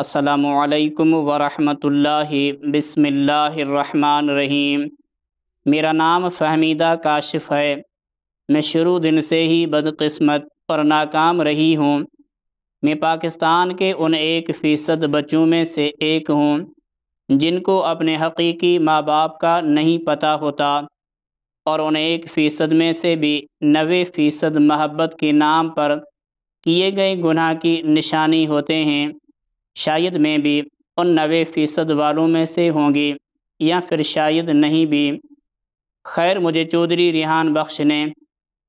السلام علیکم ورحمۃ اللہ۔ بسم اللہ الرحمن الرحیم۔ میرا نام فہمیدہ کاشف ہے۔ میں شروع دن سے ہی بدقسمت اور ناکام رہی ہوں۔ میں پاکستان کے ان 1% بچوں میں سے ایک ہوں جن کو اپنے حقیقی ماں باپ کا نہیں پتہ ہوتا، اور ان 1% میں سے بھی 90% محبت کے نام پر کیے گئے گناہ کی نشانی ہوتے ہیں۔ شاید میں بھی ان 90% والوں میں سے ہوں گی، یا پھر شاید نہیں بھی۔ خیر، مجھے چودھری ریحان بخش نے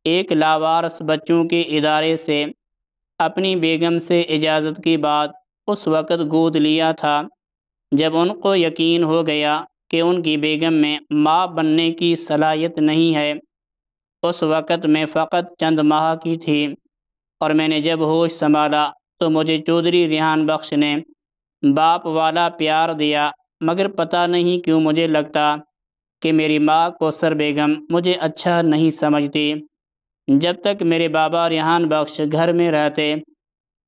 ایک لاوارث بچوں کے ادارے سے اپنی بیگم سے اجازت کے بعد اس وقت گود لیا تھا جب ان کو یقین ہو گیا کہ ان کی بیگم میں ماں بننے کی صلاحیت نہیں ہے۔ اس وقت میں فقط چند ماہ کی تھی، اور میں نے جب ہوش سنبھالا تو مجھے چودھری ریحان بخش نے باپ والا پیار دیا، مگر پتہ نہیں کیوں مجھے لگتا کہ میری ماں کوثر بیگم مجھے اچھا نہیں سمجھتی۔ جب تک میرے بابا ریحان بخش گھر میں رہتے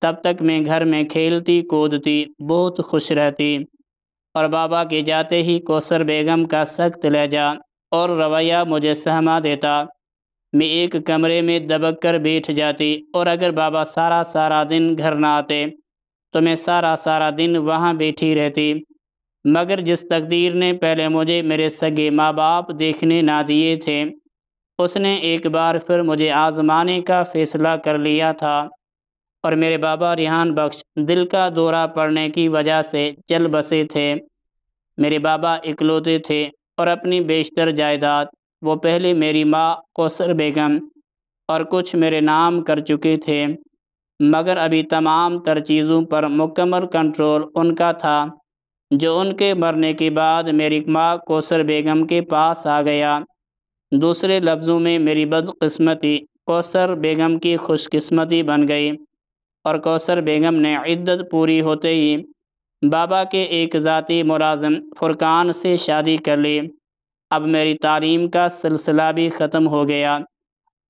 تب تک میں گھر میں کھیلتی کودتی بہت خوش رہتی، اور بابا کے جاتے ہی کوثر بیگم کا سخت لہجہ اور رویہ مجھے سہما دیتا۔ میں ایک کمرے میں دبک کر بیٹھ جاتی، اور اگر بابا سارا دن گھر نہ آتے تو میں سارا دن وہاں بیٹھی رہتی۔ مگر جس تقدیر نے پہلے مجھے میرے سگے ماں باپ دیکھنے نہ دیے تھے، اس نے ایک بار پھر مجھے آزمانے کا فیصلہ کر لیا تھا، اور میرے بابا ریحان بخش دل کا دورہ پڑنے کی وجہ سے چل بسے تھے۔ میرے بابا اکلوتے تھے، اور اپنی بیشتر جائیداد وہ پہلے میری ماں کوثر بیگم اور کچھ میرے نام کر چکے تھے، مگر ابھی تمام تر چیزوں پر مکمل کنٹرول ان کا تھا، جو ان کے مرنے کے بعد میری ماں کوثر بیگم کے پاس آ گیا۔ دوسرے لفظوں میں، میری بدقسمتی کوثر بیگم کی خوش قسمتی بن گئی، اور کوثر بیگم نے عدت پوری ہوتے ہی بابا کے ایک ذاتی ملازم فرقان سے شادی کر لی۔ اب میری تعلیم کا سلسلہ بھی ختم ہو گیا،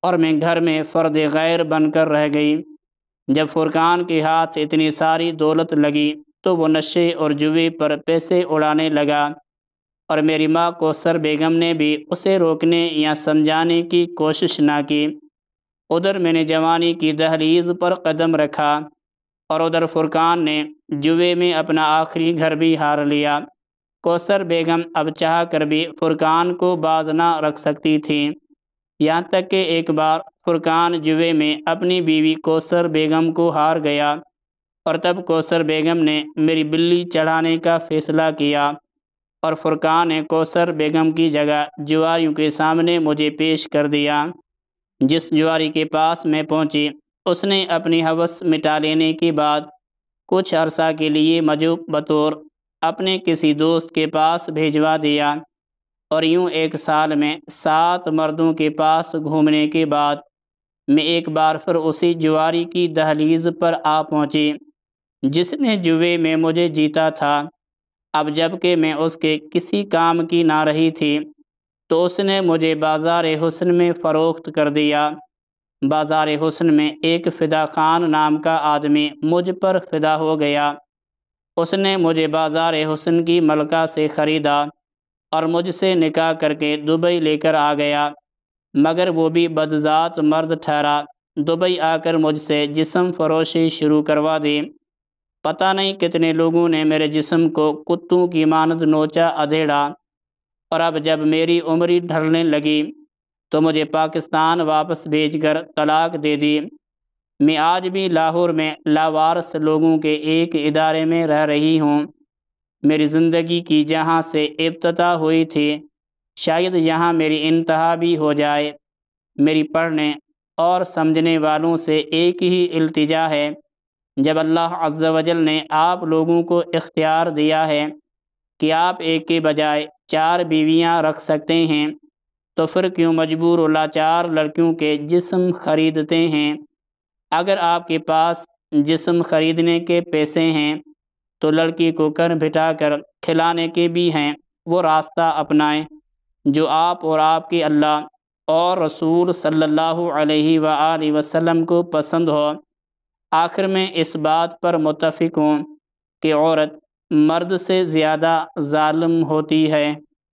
اور میں گھر میں فرد غیر بن کر رہ گئی۔ جب فرقان کے ہاتھ اتنی ساری دولت لگی تو وہ نشے اور جوئے پر پیسے اڑانے لگا، اور میری ماں کوثر بیگم نے بھی اسے روکنے یا سمجھانے کی کوشش نہ کی۔ ادھر میں نے جوانی کی دہلیز پر قدم رکھا، اور ادھر فرقان نے جوئے میں اپنا آخری گھر بھی ہار لیا۔ کوثر بیگم اب چاہ کر بھی فرقان کو باز نہ رکھ سکتی تھی، یہاں تک کہ ایک بار فرقان جوئے میں اپنی بیوی کوثر بیگم کو ہار گیا، اور تب کوثر بیگم نے میری بلی چڑھانے کا فیصلہ کیا، اور فرقان نے کوثر بیگم کی جگہ جواریوں کے سامنے مجھے پیش کر دیا۔ جس جواری کے پاس میں پہنچی، اس نے اپنی ہوس مٹا لینے کے بعد کچھ عرصہ کے لیے مجھے بطور اپنے کسی دوست کے پاس بھیجوا دیا، اور یوں 1 سال میں 7 مردوں کے پاس گھومنے کے بعد میں ایک بار پھر اسی جواری کی دہلیز پر آ پہنچی جس نے جوئے میں مجھے جیتا تھا۔ اب جب کہ میں اس کے کسی کام کی نہ رہی تھی تو اس نے مجھے بازار حسن میں فروخت کر دیا۔ بازار حسن میں ایک فدا خان نام کا آدمی مجھ پر فدا ہو گیا۔ اس نے مجھے بازار حسن کی ملکہ سے خریدا، اور مجھ سے نکاح کر کے دبئی لے کر آ گیا، مگر وہ بھی بدذات مرد ٹھہرا۔ دبئی آ کر مجھ سے جسم فروشی شروع کروا دی۔ پتہ نہیں کتنے لوگوں نے میرے جسم کو کتوں کی مانند نوچا ادھیڑا، اور اب جب میری عمری ڈھلنے لگی تو مجھے پاکستان واپس بھیج کر طلاق دے دی۔ میں آج بھی لاہور میں لاوارث لوگوں کے ایک ادارے میں رہ رہی ہوں۔ میری زندگی کی جہاں سے ابتدا ہوئی تھی، شاید یہاں میری انتہا بھی ہو جائے۔ میری پڑھنے اور سمجھنے والوں سے ایک ہی التجا ہے، جب اللہ عز و جل نے آپ لوگوں کو اختیار دیا ہے کہ آپ ایک کے بجائے 4 بیویاں رکھ سکتے ہیں، تو پھر کیوں مجبور و لاچار لڑکیوں کے جسم خریدتے ہیں؟ اگر آپ کے پاس جسم خریدنے کے پیسے ہیں تو لڑکی کو کر بٹھا کر کھلانے کے بھی ہیں۔ وہ راستہ اپنائیں جو آپ اور آپ کے اللہ اور رسول صلی اللہ علیہ وآلہ وسلم کو پسند ہو۔ آخر میں اس بات پر متفق ہوں کہ عورت مرد سے زیادہ ظالم ہوتی ہے۔